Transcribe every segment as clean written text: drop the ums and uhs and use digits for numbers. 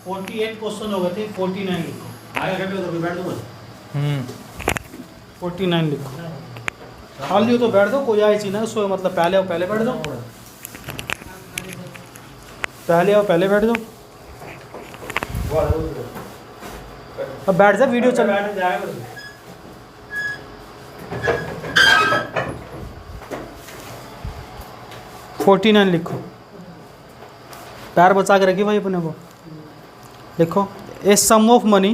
48 question हो गए थे, 49 लिखो। आगे बैठ दो, बैठ दो बस। 49 लिखो। खाली हो तो बैठ दो, कोई आई चीज ना उसमें, मतलब पहले आओ पहले बैठ दो, पहले आओ पहले बैठ दो। अब बैठ जा, वीडियो चल। बैठ जाएगा। 49 लिखो, पैर बचा के रखिए भाई अपने को। लिखो, a sum of money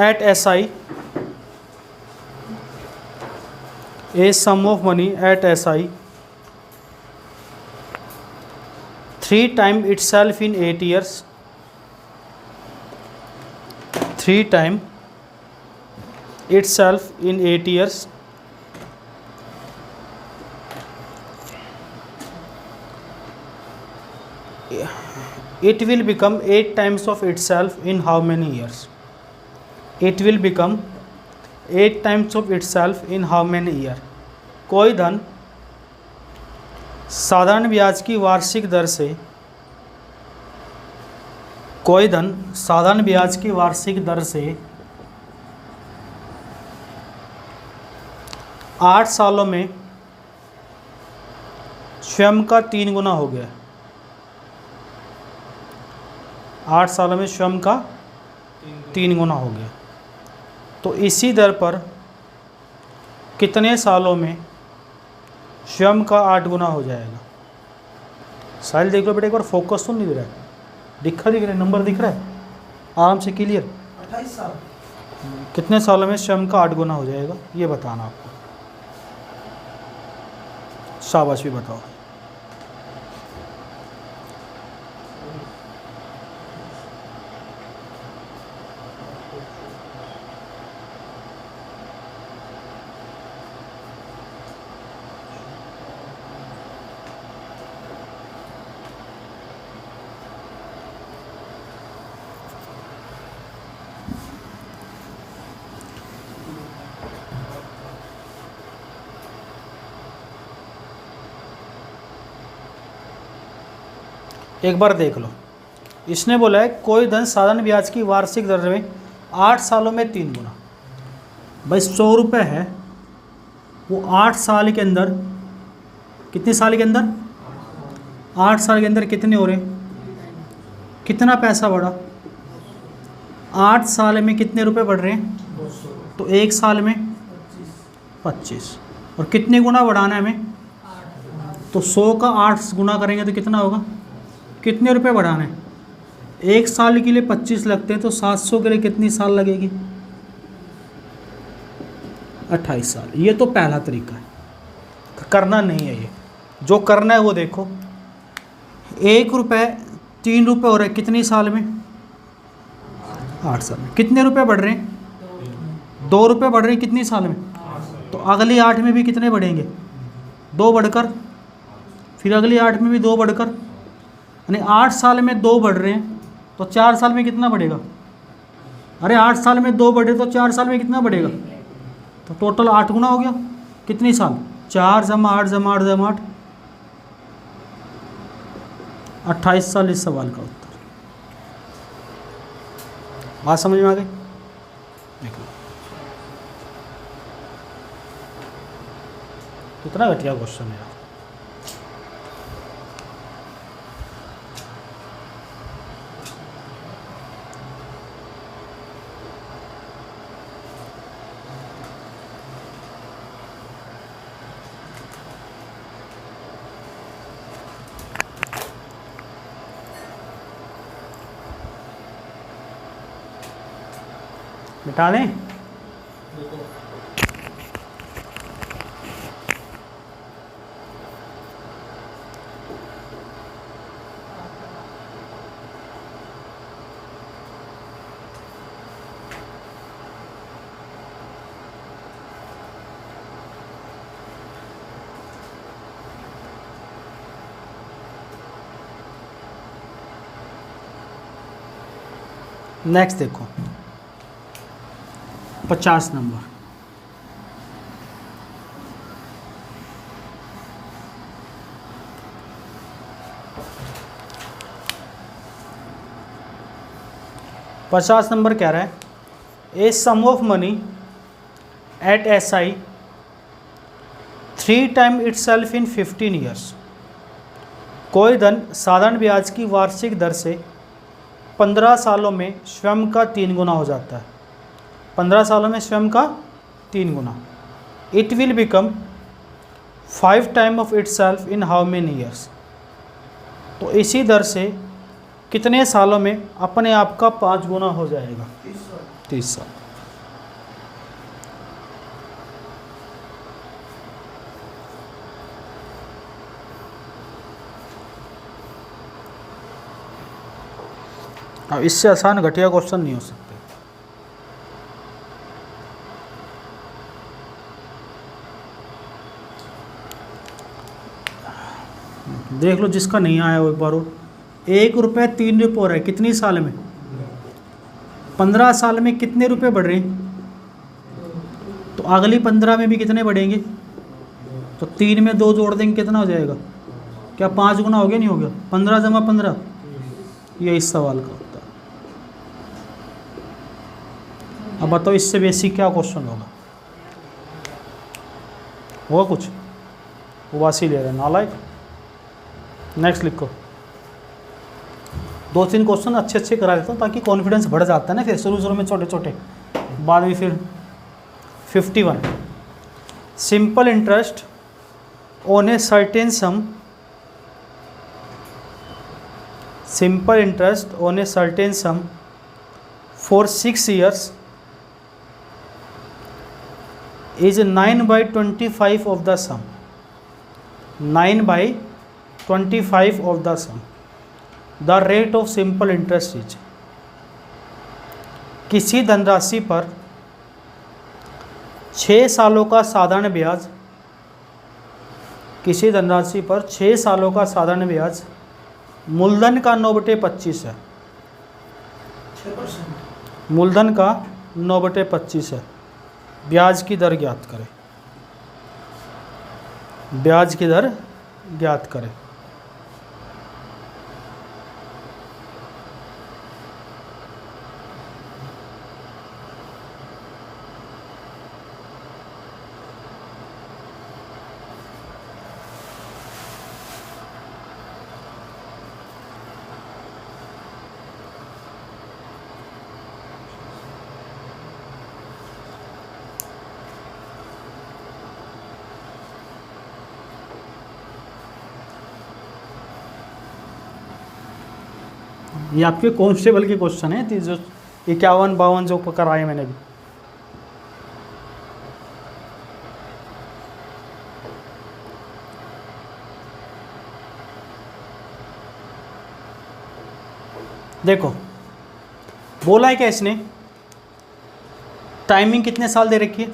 at SI, a sum of money at SI 3 times itself in 8 years, 3 times itself in 8 years, it will become 8 times of itself in how many years? It will become 8 times of itself in how many year? कोई धन साधारण ब्याज की वार्षिक दर से, कोई धन साधारण ब्याज की वार्षिक दर से 8 सालों में स्वयं का 3 गुना हो गया। 8 सालों में स्वयं का 3 गुना हो गया। तो इसी दर पर कितने सालों में स्वयं का 8 गुना हो जाएगा? साहिल देख लो बेटा एक बार, फोकस तो नहीं दिख रहा है, दिख रहा है नंबर दिख रहा है आराम से क्लियर। 28 साल। कितने सालों में स्वयं का 8 गुना हो जाएगा ये बताना आपको। शाबाश, भी बताओ। एक बार देख लो, इसने बोला है कोई धन साधारण ब्याज की वार्षिक दर में 8 सालों में 3 गुना। भाई 100 रुपये है, वो 8 साल के अंदर, कितने साल के अंदर? 8 साल के अंदर कितने हो रहे, कितना पैसा बढ़ा? 8 साल में कितने रुपए बढ़ रहे हैं? तो 1 साल में 25। और कितने गुना बढ़ाना है हमें? तो 100 का 8 गुना करेंगे तो कितना होगा? कितने रुपए बढ़ाना है? 1 साल के लिए 25 लगते हैं, तो 700 के लिए कितनी साल लगेगी? 28 साल। ये तो पहला तरीका है, करना नहीं है ये, जो करना है वो देखो। 1 रुपये 3 रुपये हो रहे हैं कितनी साल में? 8 साल में। कितने रुपए बढ़ रहे हैं? 2 रुपये बढ़ रहे हैं कितनी साल में? तो अगली 8 में भी कितने बढ़ेंगे? 2 बढ़कर, फिर अगली 8 में भी 2 बढ़कर, यानी 8 साल में 2 बढ़ रहे हैं, तो 4 साल में कितना बढ़ेगा? अरे 8 साल में 2 बढ़े तो 4 साल में कितना बढ़ेगा? तो टोटल 8 गुना हो गया। कितनी साल? 4 जमा 8 जमा 8 जमा 8, 28 साल इस सवाल का उत्तर। बात समझ में आ गई? देख लो कितना घटिया क्वेश्चन है यार। मिटा लें? नेक्स्ट देखो 50 नंबर। 50 नंबर कह रहा है a sum of money at SI 3 time itself in 15 years. कोई धन साधारण ब्याज की वार्षिक दर से 15 सालों में स्वयं का 3 गुना हो जाता है। 15 सालों में स्वयं का 3 गुना। It will become 5 time of itself in how many years. तो इसी दर से कितने सालों में अपने आप का 5 गुना हो जाएगा? 30 साल। अब इससे आसान घटिया क्वेश्चन नहीं हो सकते। देख लो जिसका नहीं आया वो एक बार और। 1 रुपये 3 रुपये हो रहा है कितनी साल में? 15 साल में कितने रुपए बढ़ रहे हैं? तो अगली 15 में भी कितने बढ़ेंगे? तो 3 में 2 जोड़ देंगे कितना हो जाएगा? क्या 5 गुना हो गया? नहीं हो गया? 15 जमा 15, ये इस सवाल का उत्तर। अब बताओ इससे बेसिक क्या क्वेश्चन होगा? कुछ वासी ले रहे हैं नालायक। नेक्स्ट लिखो। 2-3 क्वेश्चन अच्छे अच्छे करा देता हूँ ताकि कॉन्फिडेंस बढ़ जाता है ना, फिर शुरू में छोटे छोटे, बाद में फिर 51 simple interest on a certain some, simple interest on a certain some for 6 years is 9/25 of the sum। 9/25 of the sum। The rate of simple interest is। किसी धनराशि पर 6 सालों का साधारण ब्याज, किसी धनराशि पर 6 सालों का साधारण ब्याज मूलधन का 9/25 है। 6%। मूलधन का 9/25 है। ब्याज की दर ज्ञात करें। ब्याज की दर ज्ञात करें। ये आपके कांस्टेबल के क्वेश्चन है, जो 51-52 जो कराए मैंने भी। देखो बोला है क्या इसने? टाइमिंग कितने साल दे रखी है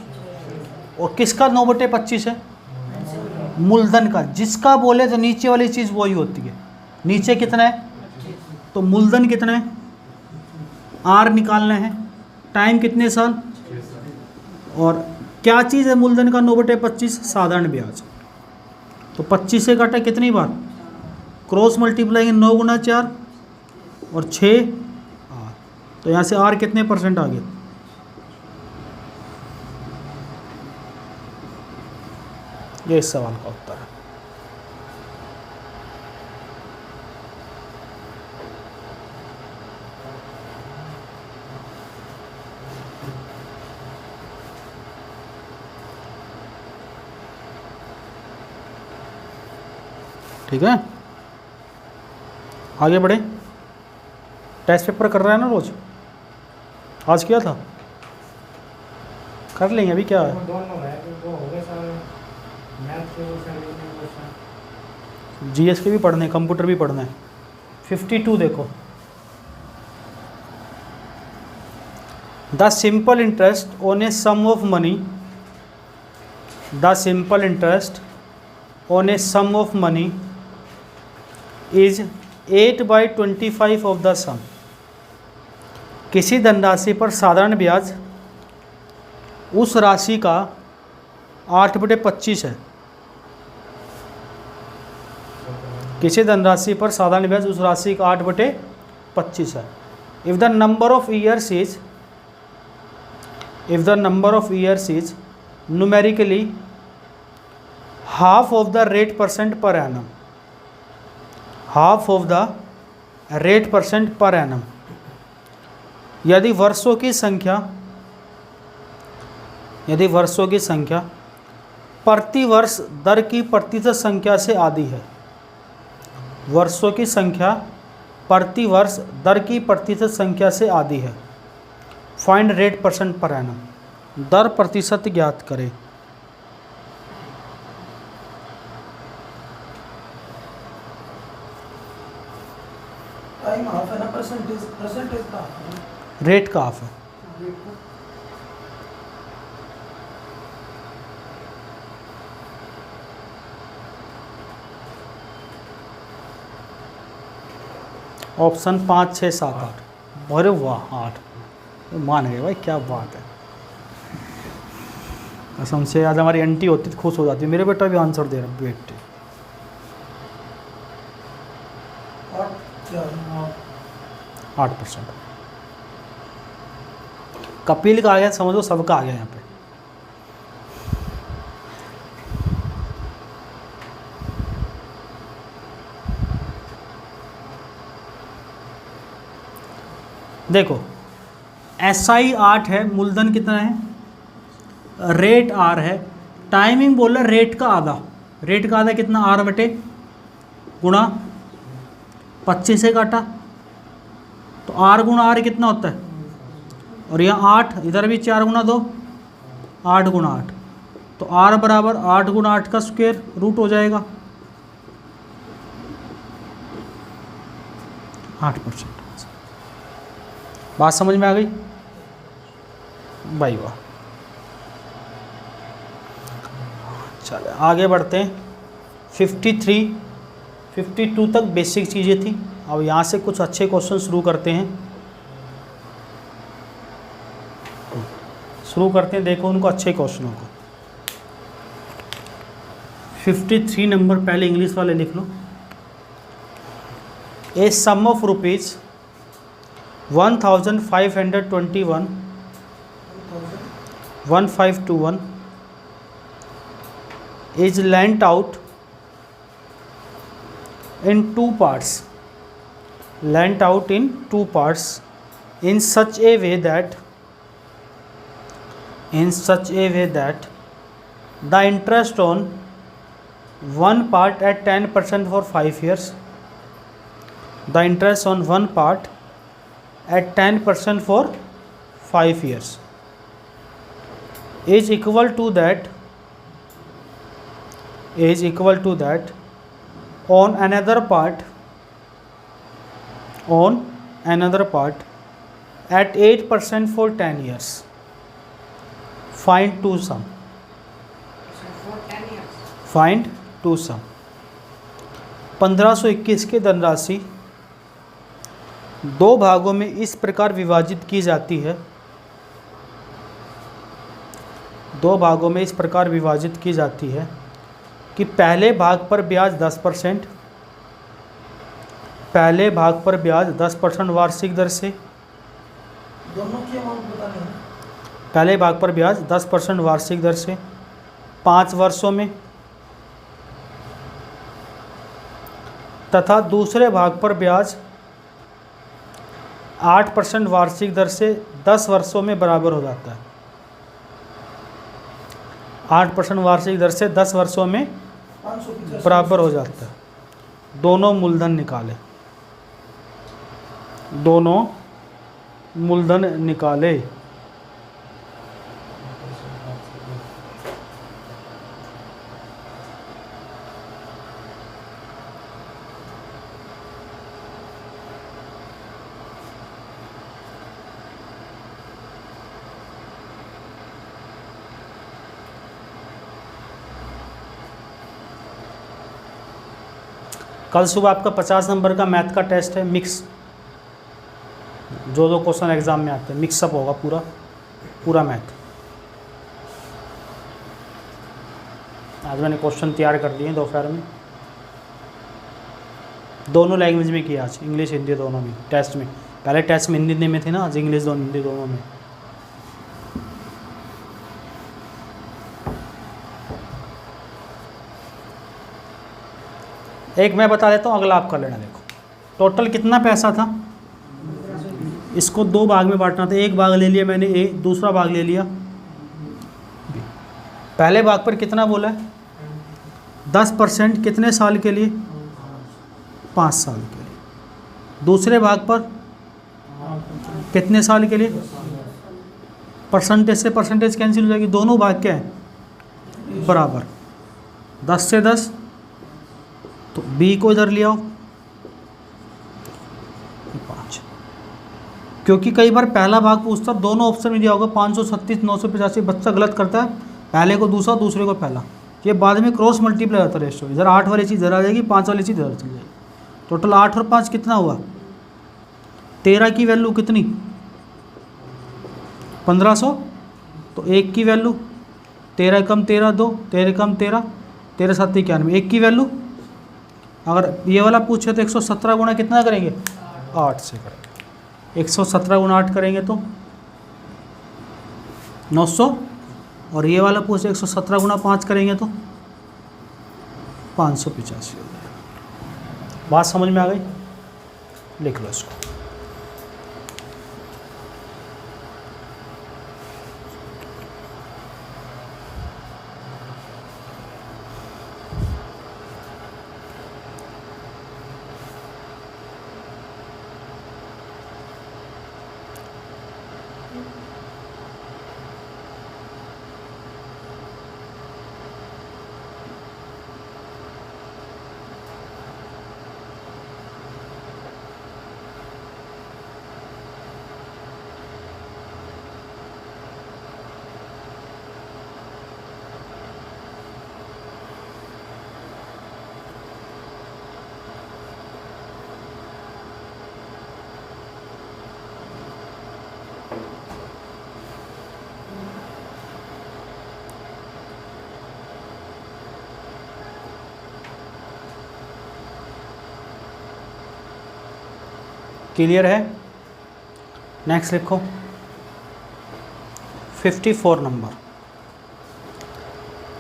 और किसका 9/25 है? मूलधन का। जिसका बोले तो नीचे वाली चीज़ वही होती है। नीचे कितना है? तो मूलधन कितना है? आर निकालना है। टाइम कितने साल? और क्या चीज़ है मूलधन का 9/25? साधारण ब्याज। तो 25 से काटा कितनी बार? क्रॉस मल्टीप्लाई 9 गुना 4 और 6 आर। तो यहाँ से आर कितने % आ गया? ये इस सवाल का उत्तर है। ठीक है, आगे बढ़े। टेस्ट पेपर कर रहा है ना रोज? आज किया था? कर लेंगे। अभी क्या है? जीएस के भी पढ़ने, कंप्यूटर भी पढ़ना है। 52 देखो। The simple interest on a sum of money, the simple interest on a sum of money is 8/25 of the sum. किसी धनराशि पर साधारण ब्याज उस राशि का 8/25 है। किसी धनराशि पर साधारण ब्याज उस राशि का 8/25 है। If the number of years is numerically half of the rate percent per annum, half of the rate percent per annum, यदि वर्षों की संख्या प्रति वर्ष दर की प्रतिशत संख्या से आधी है, वर्षों की संख्या प्रति वर्ष दर की प्रतिशत संख्या से आधी है, find rate percent per annum, दर प्रतिशत ज्ञात करें। टाइम हाफ है ना, परसेंटेज का हाफ है। रेट का हाफ है। रेट का ऑप्शन 5, 6, 7, 8। अरे वाह 8 मान गए भाई, क्या बात है। कसम से आज हमारी आंटी होती तो खुश हो जाती, मेरे बेटा भी आंसर दे रहा बेटे। 8%। कपिल का आ गया, समझ लो सबका आ गया यहाँ पे। देखो SI 8 है, मूलधन कितना है, रेट R है, टाइमिंग बोल रहा रेट का आधा, रेट का आधा कितना R बटे गुणा 25 से काटा तो R गुणा R कितना होता है, और यहाँ 8, इधर भी 4 गुणा 2, 8 गुणा 8, तो R बराबर 8 गुणा 8 का स्क्वायर रूट हो जाएगा 8%। बात समझ में आ गई भाई, वाह। चलो आगे बढ़ते हैं। 53, 52 तक बेसिक चीज़ें थी, अब यहाँ से कुछ अच्छे क्वेश्चन शुरू करते हैं। देखो उनको अच्छे क्वेश्चनों को। 53 नंबर पहले इंग्लिश वाले लिख लो। ए sum of rupees 1521 1521 is lent out in two parts, in such a way that the interest on one part at 10% for 5 years, the interest on one part at 10% for 5 years is equal to that on another part at 8% for 10 years. Find two sum. Find two sum. 1521 की धनराशि दो भागों में इस प्रकार विभाजित की जाती है, कि पहले भाग पर ब्याज 10%, वार्षिक दर से, दोनों की अमाउंट बतानी है। पहले भाग पर ब्याज 10% वार्षिक दर से 5 वर्षों में, तथा दूसरे भाग पर ब्याज 8% वार्षिक दर से 10 वर्षों में बराबर हो जाता है। 8% वार्षिक दर से 10 वर्षों में बराबर हो जाता है। दोनों मूलधन निकाले। कल सुबह आपका 50 नंबर का मैथ का टेस्ट है, मिक्स, जो क्वेश्चन एग्जाम में आते हैं मिक्सअप होगा पूरा मैथ। आज मैंने क्वेश्चन तैयार कर दिए दोपहर में। दोनों लैंग्वेज में किया आज, इंग्लिश हिंदी दोनों में टेस्ट में। पहले टेस्ट में हिंदी में थे ना, आज इंग्लिश दोनों हिंदी दोनों में। एक मैं बता देता हूँ, अगला आप कर लेना। देखो टोटल कितना पैसा था, इसको दो भाग में बांटना था। एक भाग ले लिया मैंने ए, दूसरा भाग ले लिया बी। पहले भाग पर कितना बोला है 10%, कितने साल के लिए 5 साल के लिए। दूसरे भाग पर कितने साल के लिए, परसेंटेज से परसेंटेज कैंसिल हो जाएगी, दोनों भाग क्या है बराबर, 10 से 10, तो बी को इधर ले आओ 5। क्योंकि कई बार पहला भाग पूछता, दोनों ऑप्शन में दिया होगा 536 985, बच्चा गलत करता है, पहले को दूसरा दूसरे को पहला, ये बाद में क्रॉस मल्टीप्लाई होता है रेशियो, इधर 8 वाली चीज़ इधर आ जाएगी, 5 वाली चीज़ इधर चली जाएगी। टोटल 8 और 5 कितना हुआ 13 की वैल्यू कितनी 1500, तो 1 की वैल्यू 13 कम 13 2, 13 कम 13, 13 7 91, 1 की वैल्यू। अगर ये वाला पूछे तो 117 गुणा कितना करेंगे 8 से करेंगे, 117 गुणा 8 करेंगे तो 900, और ये वाला पूछे 117 गुणा 5 करेंगे तो 585 हो जाएगा। बात समझ में आ गई, लिख लो इसको। क्लियर है, नेक्स्ट लिखो 54 number.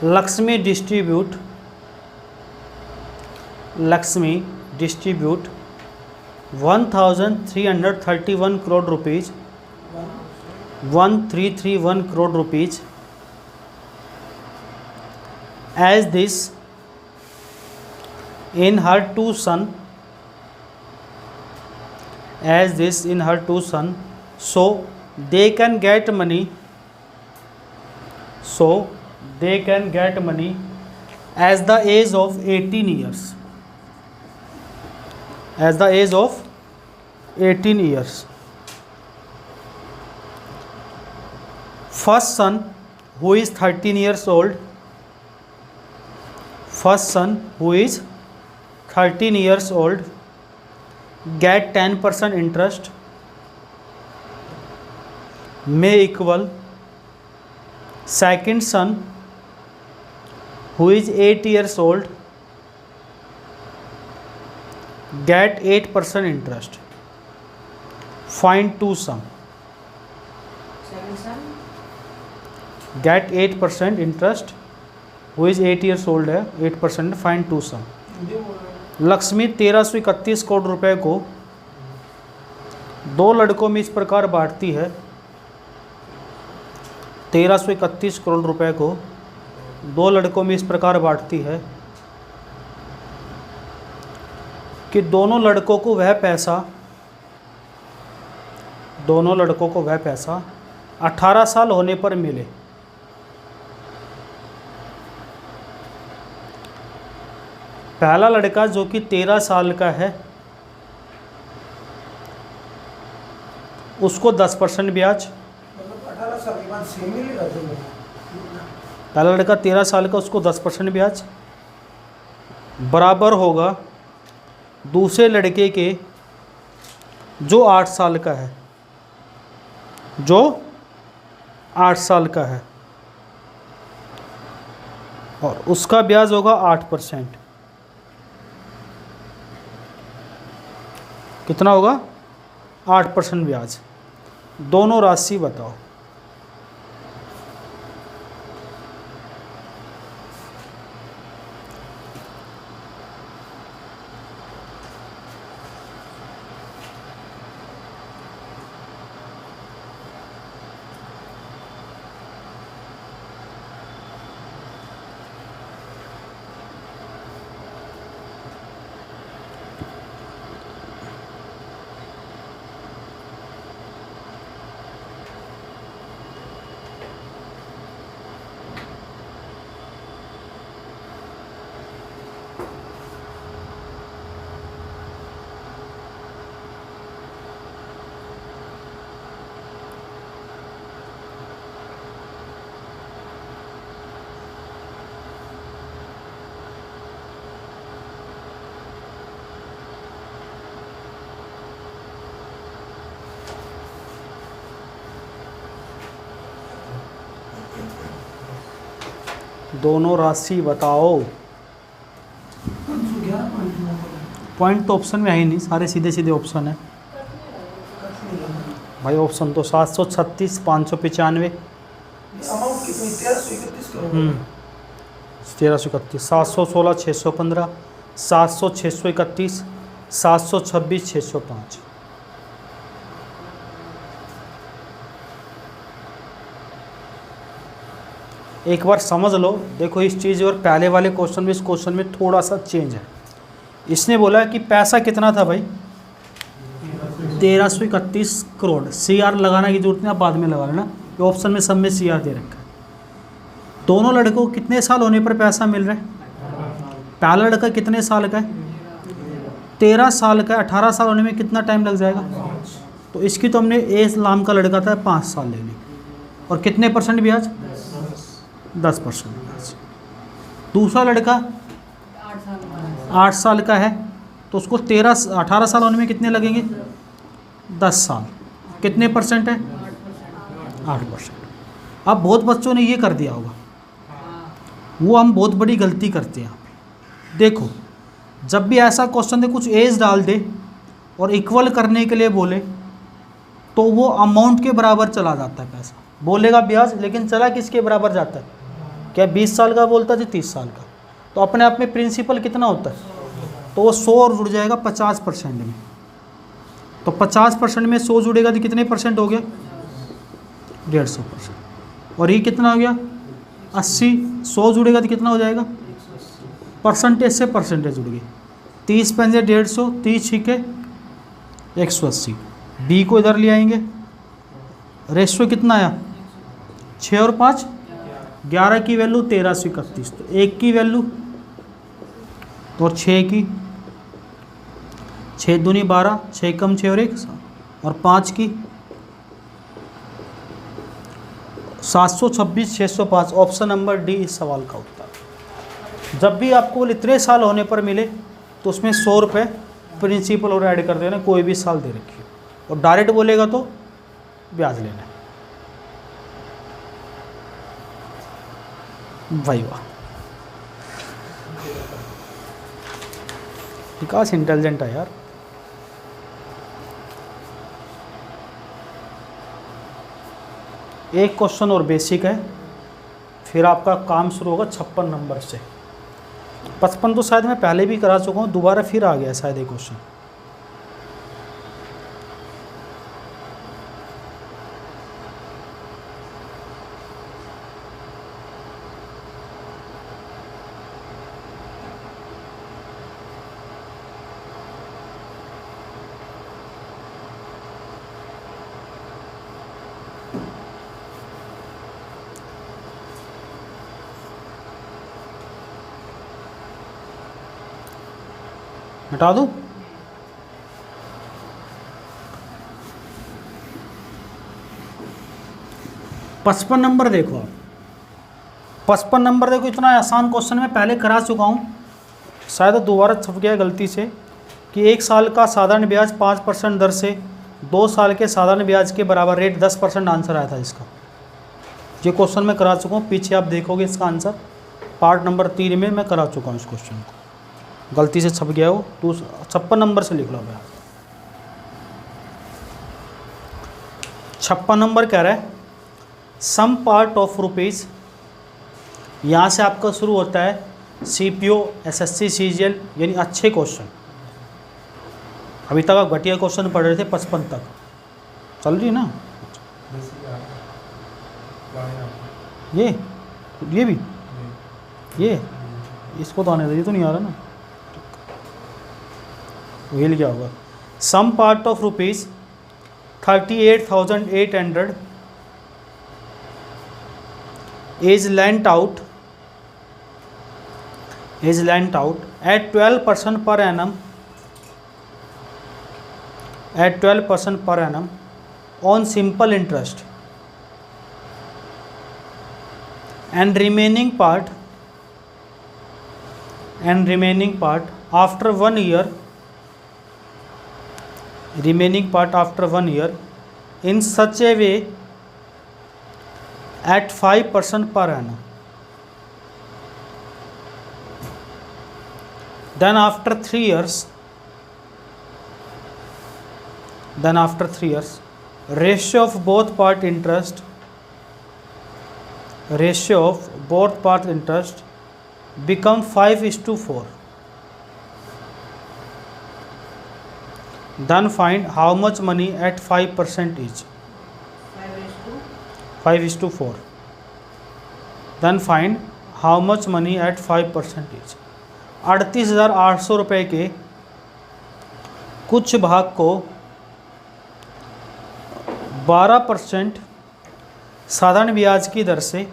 Lakshmi distribute 1331 crore rupees 1331 crore rupees as this in her two son, so they can get money as the age of 18 years, First son who is 13 years old get 10% interest may equal second son who is 8 years old get 8% interest. Find two sum. Second son Get 8% interest who is 8 years old है 8%, find two sum. Lakshmi 1331 crore रुपए को दो लड़कों में इस प्रकार बांटती है, 1331 करोड़ रुपए को दो लड़कों में इस प्रकार बांटती है कि दोनों लड़कों को वह पैसा 18 साल होने पर मिले। पहला लड़का जो कि 13 साल का है उसको 10% ब्याज, मतलब 18 साल के बाद सेम ही लगा दूंगा। पहला लड़का 13 साल का उसको 10% ब्याज बराबर होगा दूसरे लड़के के जो 8 साल का है, और उसका ब्याज होगा 8%। कितना होगा? 8% ब्याज। दोनों राशि बताओ। दोनों राशि बताओ। 11 पॉइंट पॉइंट तो ऑप्शन में है ही नहीं, सारे सीधे सीधे ऑप्शन है भाई। ऑप्शन तो 736, 595, अमाउंट कितनी? 1331 करोड़। 1331, 716, 615, 700, 631, 726, 605। एक बार समझ लो, देखो इस चीज़ और पहले वाले क्वेश्चन में इस क्वेश्चन में थोड़ा सा चेंज है। इसने बोला कि पैसा कितना था भाई? 1331 करोड़। CR लगाने की जरूरत नहीं, आप बाद में लगा लेना, ये ऑप्शन में सब में CR दे रखा है। दोनों लड़कों को कितने साल होने पर पैसा मिल रहा है? पहला लड़का कितने साल का है? 13 साल का है। 18 साल होने में कितना टाइम लग जाएगा? तो इसकी तो हमने एज नाम का लड़का था 5 साल ले ली। और कितने % ब्याज? 10% ब्याज। दूसरा लड़का 8 साल का है, तो उसको 18 साल होने में कितने लगेंगे? 10 साल। कितने % है? 8%। अब बहुत बच्चों ने ये कर दिया होगा, वो हम बहुत बड़ी गलती करते हैं यहाँ पे। देखो, जब भी ऐसा क्वेश्चन दे, कुछ एज डाल दे और इक्वल करने के लिए बोले, तो वो अमाउंट के बराबर चला जाता है पैसा। बोलेगा ब्याज, लेकिन चला किसके बराबर जाता है? क्या 20 साल का बोलता है, 30 साल का? तो अपने आप में प्रिंसिपल कितना होता है? तो वो 100 और जुड़ जाएगा 50% में। तो 50% में 100 जुड़ेगा तो कितने % हो गया? 150%। और ये कितना हो गया? 80। 100 जुड़ेगा तो कितना हो जाएगा? परसेंटेज से परसेंटेज जुड़ गई। 30 पंजे 150, 30 छिके 180। बी को इधर ले आएंगे, रेशियो कितना आया? 6 और 5 11 की वैल्यू 1331। तो 1 की वैल्यू और 6 की, 6 दूनी 12, 6 कम 6 और 1 और 5 की 726, 605। ऑप्शन नंबर डी इस सवाल का उत्तर। जब भी आपको इतने साल होने पर मिले तो उसमें 100 रुपये प्रिंसिपल और ऐड कर देना, कोई भी साल दे रखिए। और डायरेक्ट बोलेगा तो ब्याज लेना है। भाई वाह, विकास इंटेलिजेंट है यार। एक क्वेश्चन और बेसिक है, फिर आपका काम शुरू होगा 56 नंबर से। 55 तो शायद मैं पहले भी करा चुका हूँ, दोबारा फिर आ गया शायद एक क्वेश्चन। हटा दूँ? पचपन नंबर देखो आप, 55 नंबर देखो। इतना आसान क्वेश्चन मैं पहले करा चुका हूँ, शायद दोबारा छप गया गलती से, कि 1 साल का साधारण ब्याज 5% दर से 2 साल के साधारण ब्याज के बराबर रेट 10% आंसर आया था इसका। ये क्वेश्चन मैं करा चुका हूँ, पीछे आप देखोगे इसका आंसर पार्ट नंबर 3 में मैं करा चुका हूँ इस क्वेश्चन को। गलती से छप गया हो तो 56 नंबर से लिख लो भैया। 56 नंबर कह रहा है सम पार्ट ऑफ रुपीज़, यहाँ से आपका शुरू होता है CPO, SSC, CGL, यानी अच्छे क्वेश्चन। अभी तक आप घटिया क्वेश्चन पढ़ रहे थे 55 तक, चल रही है ना। ये भी ये इसको तो आने दे, ये तो नहीं आ रहा ना। वेल क्या होगा? Some part of rupees 38,800 is lent out at 12% per annum on simple interest, and remaining part after 1 year in such a way at 5% per annum. Then after 3 years, ratio of both part interest become 5:4. Then find how much money at 5% is. 5:4. Then find how much money at 5% is. 38,800 रुपये के कुछ भाग को 12% साधारण ब्याज की दर से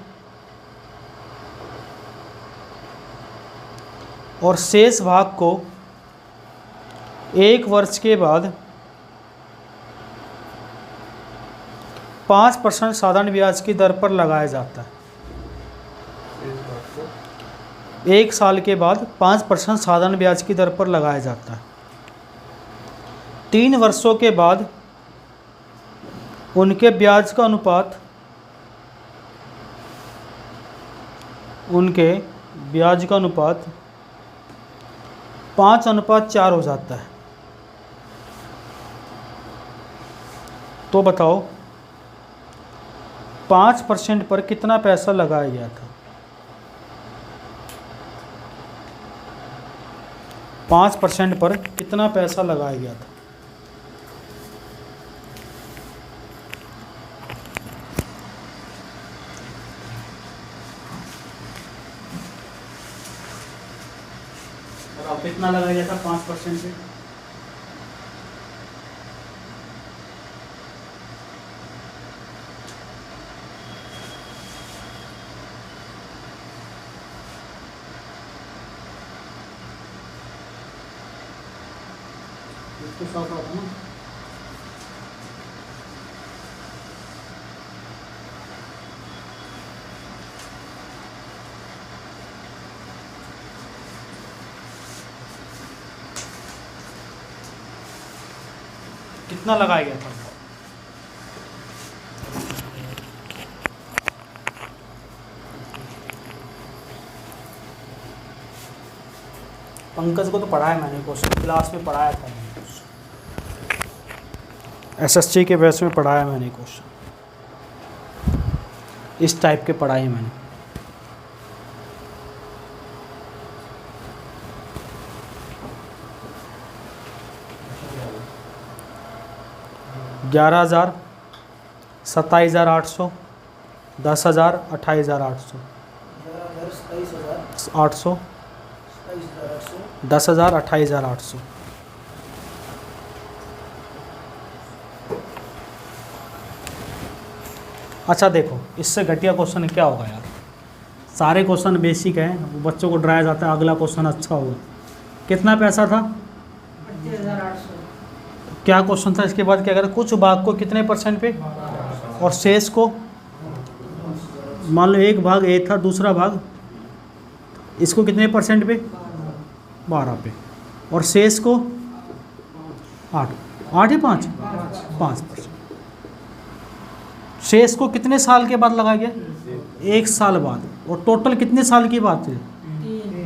और शेष भाग को 1 वर्ष के बाद 5% साधारण ब्याज की दर पर लगाया जाता है। 1 साल के बाद 5% साधारण ब्याज की दर पर लगाया जाता है। 3 वर्षों के बाद उनके ब्याज का अनुपात 5:4 हो जाता है। तो बताओ 5% पर कितना पैसा लगाया गया था? 5% पर कितना पैसा लगाया गया था? और कितना लगाया गया था 5% पे? इसके साथ साथ ना कितना लगाया गया था? पंकज को तो पढ़ाया मैंने क्वेश्चन, क्लास में पढ़ाया था मैंने क्वेश्चन, SSC के बेस में पढ़ाया मैंने क्वेश्चन, इस टाइप के पढ़ाए मैंने। ग्यारह 27,800, 10,000, 28,800, 800, 10,000, 28,800। अच्छा देखो, इससे घटिया क्वेश्चन क्या होगा यार? सारे क्वेश्चन बेसिक हैं, बच्चों को डराया जाता है, अगला क्वेश्चन अच्छा होगा। कितना पैसा था? 32,800। क्या क्वेश्चन था इसके बाद? क्या करें? कुछ भाग को कितने % पे और शेष को, मान लो एक भाग A था, दूसरा भाग, इसको कितने % पे? 12 पे, और शेष को 8 या 5%। शेष को कितने साल के बाद लगाया गया? 1 साल बाद। और टोटल कितने साल की बात है?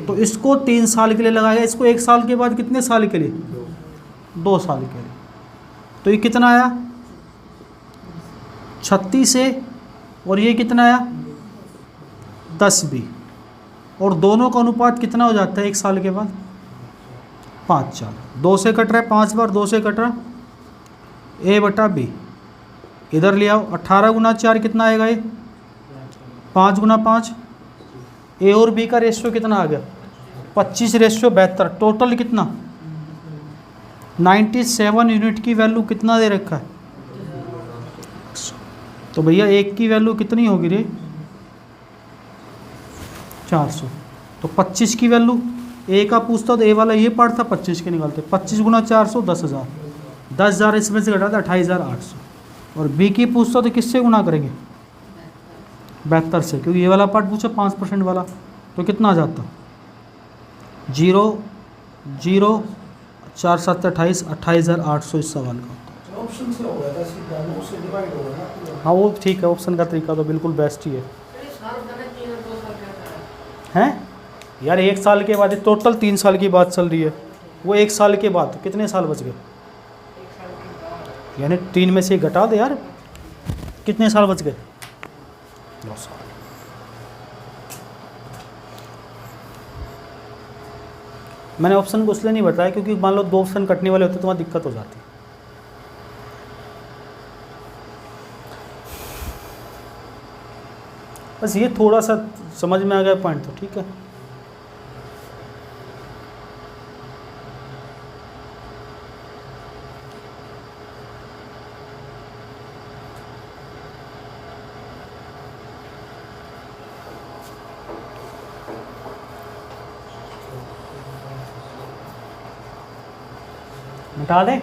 तो इसको 3 साल के लिए लगाया गया, इसको 1 साल के बाद कितने साल के लिए? 2 साल के लिए। तो ये कितना आया? 36 ए और ये कितना आया 10 बी, और दोनों का अनुपात कितना हो जाता है 1 साल के बाद 5:4। 2 से कट रहा है 5 बार, 2 से कट रहा ए बटा बी, इधर ले आओ 18 गुना 4 कितना आएगा ये 5 गुना 5, ए और बी का रेशियो कितना आ गया 25:72, टोटल कितना 97 यूनिट की वैल्यू कितना दे रखा है। तो भैया एक की वैल्यू कितनी होगी रे 400, तो 25 की वैल्यू ए का पूछता तो ए वाला ये पार्ट था 25 के निकालते, 25 गुना 400 10,000, 10,000 इसमें से घटा था 28,800, और बी की पूछता तो किससे गुना करेंगे 72 से, क्योंकि ये वाला पार्ट पूछा 5% वाला, तो कितना आ जाता 0 0 4 7 28, 28,800 इस सवाल का। ऑप्शन से हो गया था सीधा, 9 से डिवाइड हो गया ना। हाँ वो ठीक है, ऑप्शन का तरीका तो बिल्कुल बेस्ट ही है। हैं यार 1 साल के बाद, टोटल 3 साल की बात चल रही है, वो 1 साल के बाद कितने साल बच गए, यानी 3 में से घटा दे यार, कितने साल बच गए 2 साल। मैंने ऑप्शन को इसलिए नहीं बताया क्योंकि मान लो 2 ऑप्शन कटने वाले होते तो वहाँ दिक्कत हो जाती। बस ये थोड़ा सा समझ में आ गया पॉइंट, तो ठीक है। मिटा दें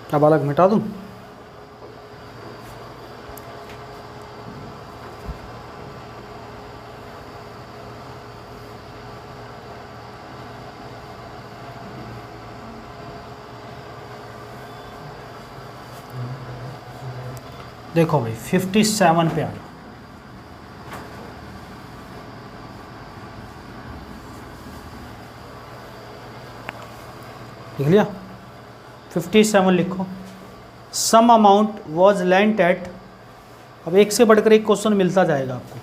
क्या बालक, मिटा दूं? देखो भाई 57 पे आ गया, लिख लिया 57 लिखो। Some amount was lent at, अब एक से बढ़कर एक क्वेश्चन मिलता जाएगा आपको।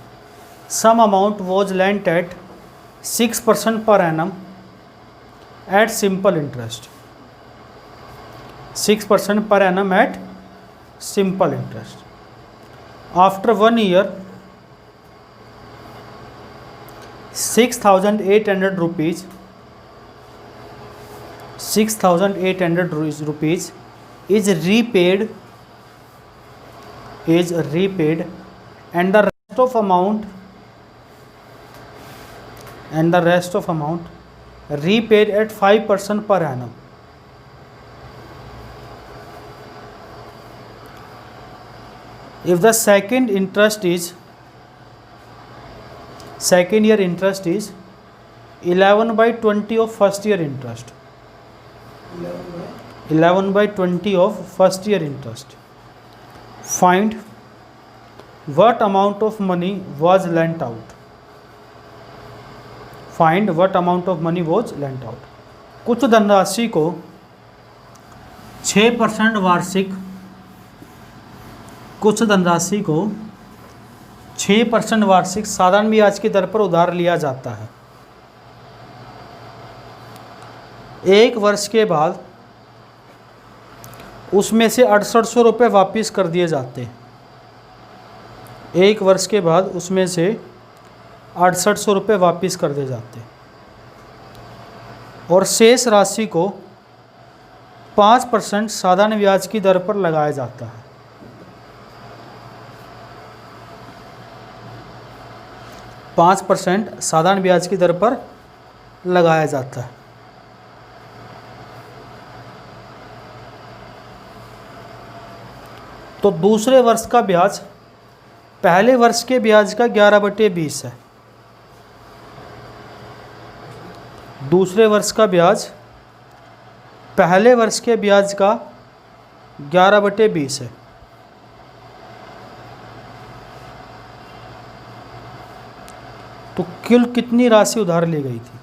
Some amount was lent at 6% per annum at simple interest, 6% per annum at simple interest. After 1 year 6,800 rupees, 6,800 rupees is repaid, and the rest of amount repaid at 5% per annum. If the second year interest is 11/20 of first year interest, 11/20 of first year interest, find what amount of money was lent out. Find what amount of money was lent out. कुछ धनराशि को 6% वार्षिक, कुछ धनराशि को 6% वार्षिक साधारण ब्याज की दर पर उधार लिया जाता है। 1 वर्ष के बाद उसमें से 6800 रुपये वापस कर दिए जाते हैं। 1 वर्ष के बाद उसमें से 6800 रुपये वापस कर दिए जाते हैं, और शेष राशि को 5% साधारण ब्याज की दर पर लगाया जाता है। 5% साधारण ब्याज की दर पर लगाया जाता है। तो दूसरे वर्ष का ब्याज पहले वर्ष के ब्याज का 11/20 है। दूसरे वर्ष का ब्याज पहले वर्ष के ब्याज का 11/20 है। तो कुल कितनी राशि उधार ली गई थी?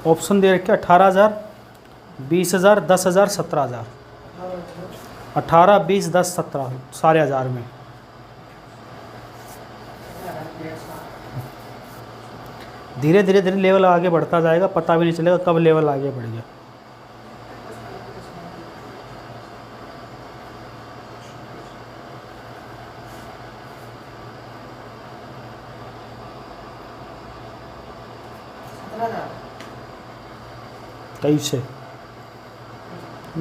ऑप्शन दे रखे 18,000, 20,000, 10,000, 17,000। 18, 20, 10, 17 सारे हज़ार में। धीरे धीरे धीरे लेवल आगे बढ़ता जाएगा, पता भी नहीं चलेगा कब लेवल आगे बढ़ गया। तेईस से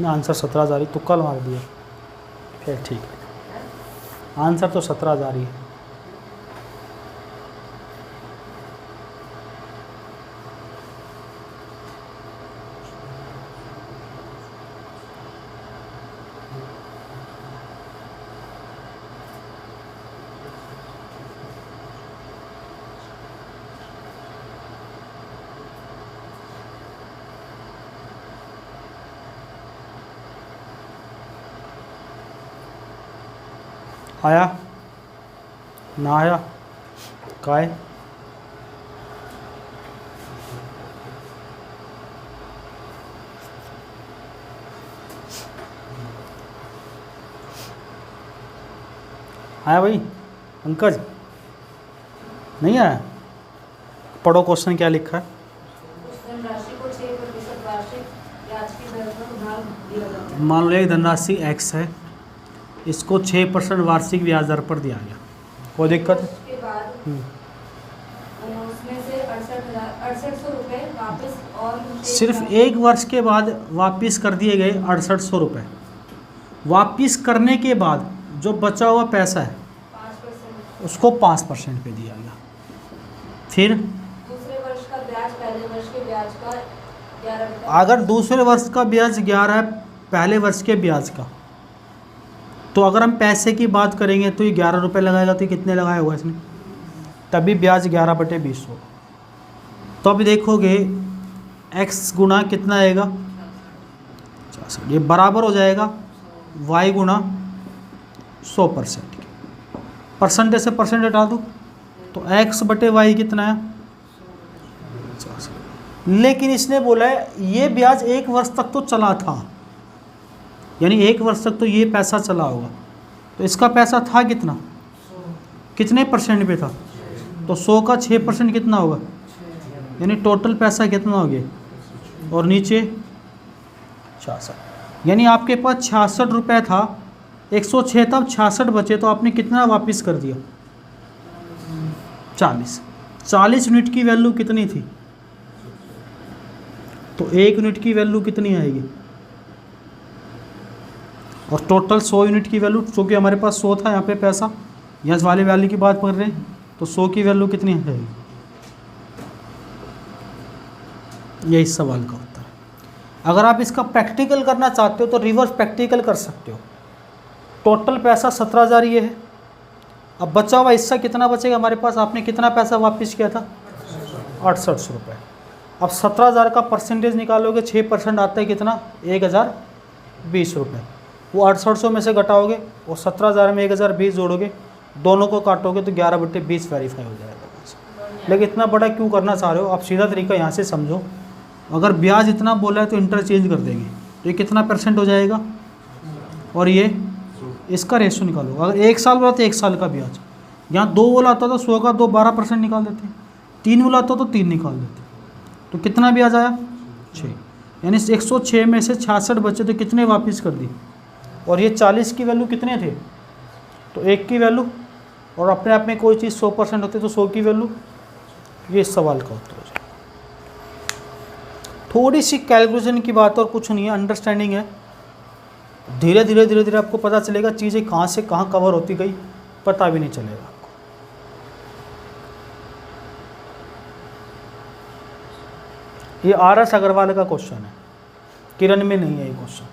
आंसर 17,000 ही तुक्का मार दिया, फिर ठीक है, आंसर तो 17,000 ही है। आया ना आया काय आया भाई पंकज नहीं आया? पढ़ो क्वेश्चन क्या लिखा है। उस धनराशि को 6% वार्षिक ब्याज की दर पर उधार दिया जाता है। मान लो एक धनराशि x है, इसको 6% वार्षिक ब्याज दर पर दिया गया, कोई दिक्कत है? उसके बाद उसमें से 6800 रुपये वापस और सिर्फ एक वर्ष के बाद वापस कर दिए गए 6800 रुपये। वापस करने के बाद जो बचा हुआ पैसा है 5% उसको 5% पे दिया गया। फिर दूसरे वर्ष का ब्याज पहले वर्ष के ब्याज का 11%। अगर दूसरे वर्ष का ब्याज 11 है पहले वर्ष के ब्याज का, तो अगर हम पैसे की बात करेंगे तो ये 11 रुपये लगाएगा, तो ये कितने लगाया होगा इसने? तभी ब्याज 11/20 होगा। तो अभी देखोगे x गुना कितना आएगा, ये बराबर हो जाएगा y गुना 100%। परसेंटेज से परसेंट हटा दो तो x/y कितना है 50। लेकिन इसने बोला है ये ब्याज एक वर्ष तक तो चला था, यानी एक वर्ष तक तो ये पैसा चला होगा, तो इसका पैसा था कितना, कितने परसेंट पे था? तो 100 का 6% कितना होगा, यानी टोटल पैसा कितना हो गया, और नीचे 66, यानी आपके पास 66 रुपये था, 106 तब 66 बचे, तो आपने कितना वापस कर दिया 40 यूनिट की वैल्यू कितनी थी, तो 1 यूनिट की वैल्यू कितनी आएगी, और टोटल 100 यूनिट की वैल्यू, चूँकि हमारे पास 100 था यहाँ पे पैसा, यहाँ वाली वैल्यू की बात कर रहे हैं, तो 100 की वैल्यू कितनी आएगी, यही सवाल का होता है। अगर आप इसका प्रैक्टिकल करना चाहते हो तो रिवर्स प्रैक्टिकल कर सकते हो। टोटल पैसा 17,000 ये है, अब बचा हुआ हिस्सा कितना बचेगा हमारे पास, आपने कितना पैसा वापस किया था 6800 रुपये। अब 17,000 का परसेंटेज निकालोगे, 6% आता है कितना 1,020 रुपये, वो 6800 में से घटाओगे और 17,000 में 1,020 जोड़ोगे, दोनों को काटोगे तो 11/20 वेरीफाई हो जाएगा। लेकिन इतना बड़ा क्यों करना चाह रहे हो आप, सीधा तरीका यहाँ से समझो। अगर ब्याज इतना बोला है तो इंटरचेंज कर देंगे, तो ये कितना परसेंट हो जाएगा, और ये इसका रेशो निकालो। अगर 1 साल बोला तो 1 साल का ब्याज, यहाँ 2 बोला था तो 100 का 2 12% निकाल देते, 3 बोला था तो 3 निकाल देते, तो कितना ब्याज आया 6, यानी 106 में से 66 बचे, तो कितने वापस कर दी, और ये 40 की वैल्यू कितने थे, तो 1 की वैल्यू, और अपने आप में कोई चीज़ 100% होती है तो 100 की वैल्यू, ये इस सवाल का उत्तर हो जाए। थोड़ी सी कैलकुलेशन की बात और कुछ नहीं है, अंडरस्टैंडिंग है। धीरे धीरे धीरे धीरे आपको पता चलेगा चीज़ें कहाँ से कहाँ कवर होती गई, पता भी नहीं चलेगा आपको। ये RS अग्रवाल का क्वेश्चन है, किरण में नहीं है ये क्वेश्चन।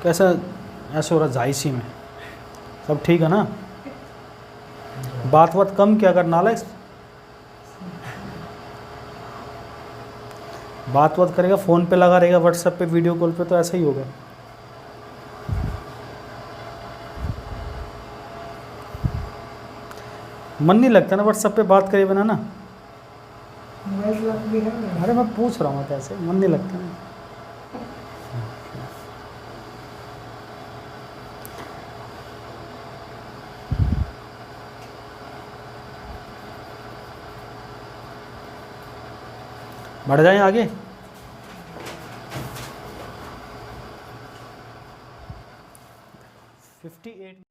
कैसा ऐसे हो रहा जायसी में, सब ठीक है ना, बात कम क्या करना, बात करेगा, फ़ोन पे लगा रहेगा, व्हाट्सएप पे, वीडियो कॉल पे, तो ऐसा ही होगा। मन नहीं लगता ना व्हाट्सएप पे बात करे बिना ना। मोबाइल लग भी है मेरा। अरे मैं पूछ रहा हूँ कैसे, मन नहीं लगता ना। बढ़ जाएं आगे। 58